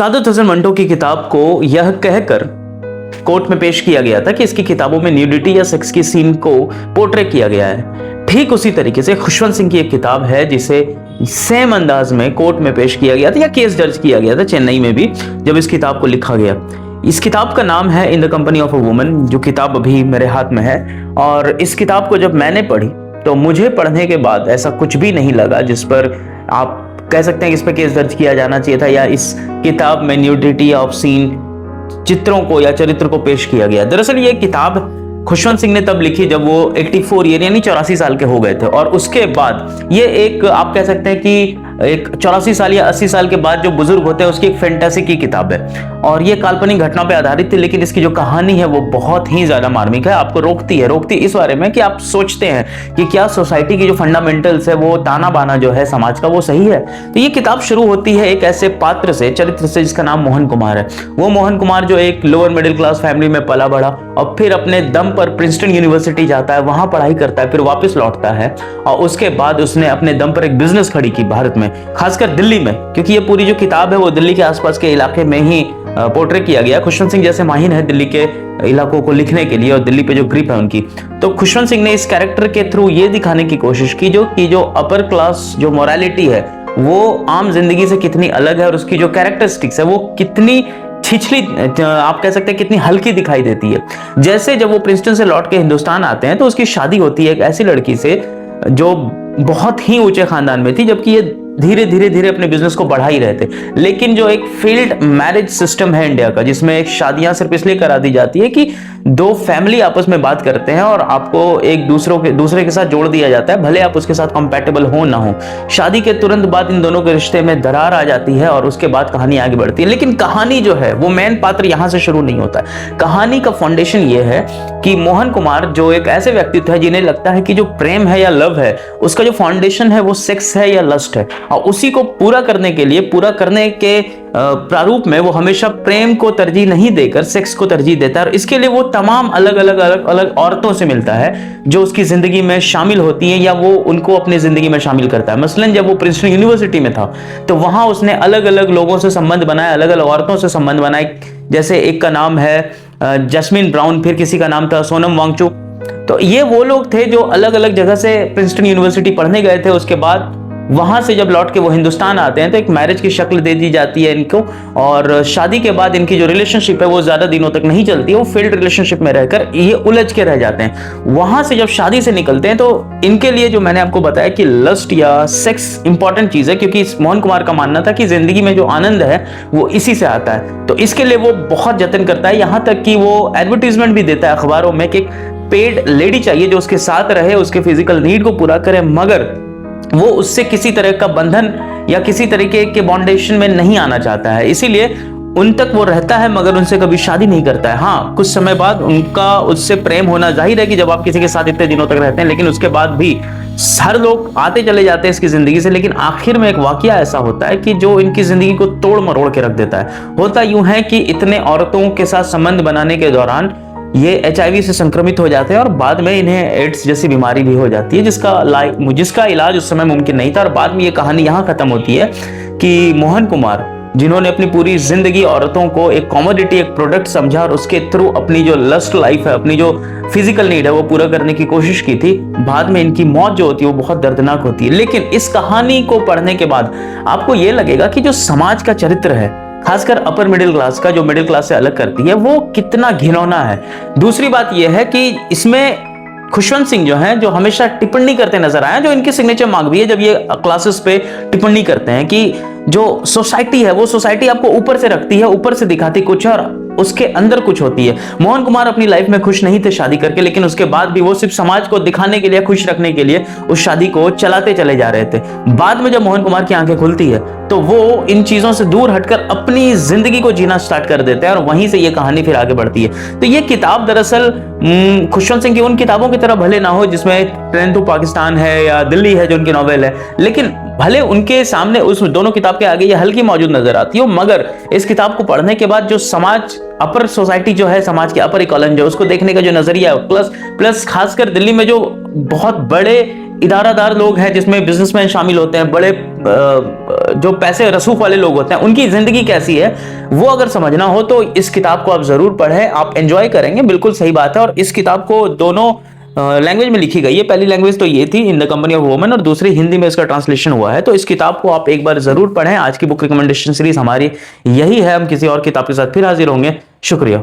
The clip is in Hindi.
सादत हसन मंटो की किताब को यह कहकर कोर्ट में पेश किया गया था कि इसकी किताबों में न्यूडिटी या सेक्स की सीन को पोर्ट्रे किया गया है। ठीक उसी तरीके से खुशवंत सिंह की एक किताब है जिसे सेम अंदाज में कोर्ट में पेश किया गया था या केस दर्ज किया गया था चेन्नई में भी जब इस किताब को लिखा गया। इस किताब का नाम है in the company of a woman, जो किताब अभी मेरे हाथ में है। और इस किताब को जब मैंने पढ़ी तो मुझे पढ़ने के बाद ऐसा कुछ भी नहीं लगा जिस पर आप कह सकते हैं कि इस पर केस दर्ज किया जाना चाहिए था या इस किताब में न्यूडिटी या ऑब्सीन चित्रों को या चरित्र को पेश किया गया। दरअसल ये किताब खुशवंत सिंह ने तब लिखी जब वो 84 ईयर यानी 84 साल के हो गए थे, और उसके बाद ये एक आप कह सकते हैं कि एक 84 साल या 80 साल के बाद जो बुजुर्ग होते हैं उसकी एक फैंटेसी की किताब है। और ये काल्पनिक घटना पे आधारित थी, लेकिन इसकी जो कहानी है वो बहुत ही ज्यादा मार्मिक है। आपको रोकती इस बारे में कि आप सोचते हैं कि क्या सोसाइटी की जो फंडामेंटल्स है, वो ताना बाना जो है समाज का, वो सही है। तो ये किताब शुरू होती है एक ऐसे पात्र से, चरित्र से, जिसका नाम मोहन कुमार है। वो मोहन कुमार जो एक लोअर मिडिल क्लास फैमिली में पला बड़ा और फिर अपने दम पर प्रिंसटन यूनिवर्सिटी जाता है, वहां पढ़ाई करता है, फिर वापस लौटता है और उसके बाद उसने अपने दम पर एक बिजनेस खड़ी की भारत में, खासकर दिल्ली में, क्योंकि ये पूरी जो किताब है वो दिल्ली के आसपास के इलाके में ही पोर्ट्रे किया गया। खुशवंत सिंह जैसे माहिर है दिल्ली के इलाकों को लिखने के लिए और दिल्ली पे जो ग्रिप है उनकी, तो खुशवंत सिंह ने इस कैरेक्टर के थ्रू ये दिखाने की कोशिश की जो अपर क्लास जो मोरालिटी है वो आम जिंदगी से कितनी अलग है और उसकी जो कैरेक्टरिस्टिक्स है वो कितनी छिछली, आप कह सकते हैं कितनी हल्की दिखाई देती है। जैसे जब वो प्रिंसटन से लौट के हिंदुस्तान आते हैं तो उसकी शादी होती है एक ऐसी लड़की से जो बहुत ही ऊंचे खानदान में थी, जबकि ये धीरे धीरे अपने बिजनेस को बढ़ा ही रहे थे। लेकिन जो एक फील्ड मैरिज सिस्टम है इंडिया का, जिसमें एक शादियां सिर्फ इसलिए करा दी जाती है कि दो फैमिली आपस में बात करते हैं और आपको एक दूसरे के साथ जोड़ दिया जाता है, भले आप उसके साथ कंपैटिबल हो ना हो। शादी के तुरंत बाद इन दोनों के रिश्ते में दरार आ जाती है और उसके बाद कहानी आगे बढ़ती है। लेकिन कहानी जो है वो मेन पात्र यहां से शुरू नहीं होता है। कहानी का फाउंडेशन ये है कि मोहन कुमार जो एक ऐसे व्यक्तित्व है जिन्हें लगता है कि जो प्रेम है या लव है उसका जो फाउंडेशन है वो सेक्स है या लस्ट है, और उसी को पूरा करने के प्रारूप में वो हमेशा प्रेम को तरजीह नहीं देकर सेक्स को तरजीह देता है। और इसके लिए वो तमाम अलग अलग औरतों से मिलता है जो उसकी जिंदगी में शामिल होती हैं या वो उनको अपनी जिंदगी में शामिल करता है। मसलन जब वो प्रिंसटन यूनिवर्सिटी में था तो वहां उसने अलग अलग लोगों से संबंध बनाए, अलग अलग औरतों से संबंध बनाए। जैसे एक का नाम है जैस्मिन ब्राउन, फिर किसी का नाम था सोनम वांगचुक। तो ये वो लोग थे जो अलग अलग जगह से प्रिंसटन यूनिवर्सिटी पढ़ने गए थे। उसके बाद वहां से जब लौट के वो हिंदुस्तान आते हैं तो एक मैरिज की शक्ल दे दी जाती है इनको, और शादी के बाद इनकी जो रिलेशनशिप है वो ज्यादा दिनों तक नहीं चलती है, वो फील्ड रिलेशनशिप में रहकर ये उलझ के रह जाते हैं। वहां से जब शादी से निकलते हैं तो इनके लिए जो मैंने आपको बताया कि लस्ट या सेक्स इंपॉर्टेंट चीज है, क्योंकि मोहन कुमार का मानना था कि जिंदगी में जो आनंद है वो इसी से आता है। तो इसके लिए वो बहुत जतन करता है, यहां तक कि वो एडवर्टीजमेंट भी देता है अखबारों में कि एक पेड लेडी चाहिए जो उसके साथ रहे, उसके फिजिकल नीड को पूरा करे, मगर वो उससे किसी तरह का बंधन या किसी तरीके के बॉन्डेशन में नहीं आना चाहता है। इसीलिए उन तक वो रहता है मगर उनसे कभी शादी नहीं करता है। हाँ, कुछ समय बाद उनका उससे प्रेम होना जाहिर है कि जब आप किसी के साथ इतने दिनों तक रहते हैं, लेकिन उसके बाद भी हर लोग आते चले जाते हैं इसकी जिंदगी से। लेकिन आखिर में एक वाकया ऐसा होता है कि जो इनकी जिंदगी को तोड़ मरोड़ के रख देता है। होता यूं है कि इतने औरतों के साथ संबंध बनाने के दौरान ये HIV से संक्रमित हो जाते हैं और बाद में इन्हें एड्स जैसी बीमारी भी हो जाती है, जिसका इलाज उस समय मुमकिन नहीं था। और बाद में ये कहानी यहाँ खत्म होती है कि मोहन कुमार, जिन्होंने अपनी पूरी जिंदगी औरतों को एक कॉमोडिटी, एक प्रोडक्ट समझा और उसके थ्रू अपनी जो लस्ट लाइफ है, अपनी जो फिजिकल नीड है वो पूरा करने की कोशिश की थी, बाद में इनकी मौत जो होती है वो बहुत दर्दनाक होती है। लेकिन इस कहानी को पढ़ने के बाद आपको ये लगेगा कि जो समाज का चरित्र है, खासकर अपर मिडिल क्लास का, जो मिडिल क्लास से अलग करती है, वो कितना घिनौना है। दूसरी बात यह है कि इसमें खुशवंत सिंह जो हैं, जो हमेशा टिप्पणी करते नजर आए, जो इनकी सिग्नेचर मार्क भी है जब ये क्लासेस पे टिप्पणी करते हैं कि जो सोसाइटी है वो सोसाइटी आपको ऊपर से रखती है, ऊपर से दिखाती कुछ है और उसके अंदर कुछ होती है। मोहन कुमार अपनी लाइफ में खुश नहीं थे शादी करके, लेकिन उसके बाद भी वो सिर्फ समाज को दिखाने के लिए, खुश रखने के लिए उस शादी को चलाते चले जा रहे थे। बाद में जब मोहन कुमार की आंखें खुलती है तो वो इन चीजों से दूर हटकर अपनी जिंदगी को जीना स्टार्ट कर देते हैं और वहीं से ये कहानी फिर आगे बढ़ती है। तो ये किताब दरअसल खुशवंत सिंह की उन किताबों की तरह भले ना हो जिसमें ट्रेन टू पाकिस्तान है या दिल्ली है जो उनकी नॉवेल है, लेकिन भले उनके सामने उस दोनों किताब के आगे ये हल्की मौजूद नजर आती हो, मगर इस किताब को पढ़ने के बाद जो समाज अपर सोसाइटी जो है, समाज के अपर इकॉलन जो उसको देखने का जो नजरिया है, प्लस खासकर दिल्ली में जो बहुत बड़े इदारादार लोग हैं, जिसमें बिजनेसमैन शामिल होते हैं, बड़े जो पैसे रसूख वाले लोग होते हैं, उनकी जिंदगी कैसी है वो अगर समझना हो तो इस किताब को आप जरूर पढ़ें, आप एंजॉय करेंगे। बिल्कुल सही बात है। और इस किताब को दोनों लैंग्वेज में लिखी गई है। पहली लैंग्वेज तो ये थी, in the company of women, और दूसरी हिंदी में इसका ट्रांसलेशन हुआ है। तो इस किताब को आप एक बार जरूर पढ़ें। आज की बुक रिकमेंडेशन सीरीज हमारी यही है। हम किसी और किताब के साथ फिर हाजिर होंगे। शुक्रिया।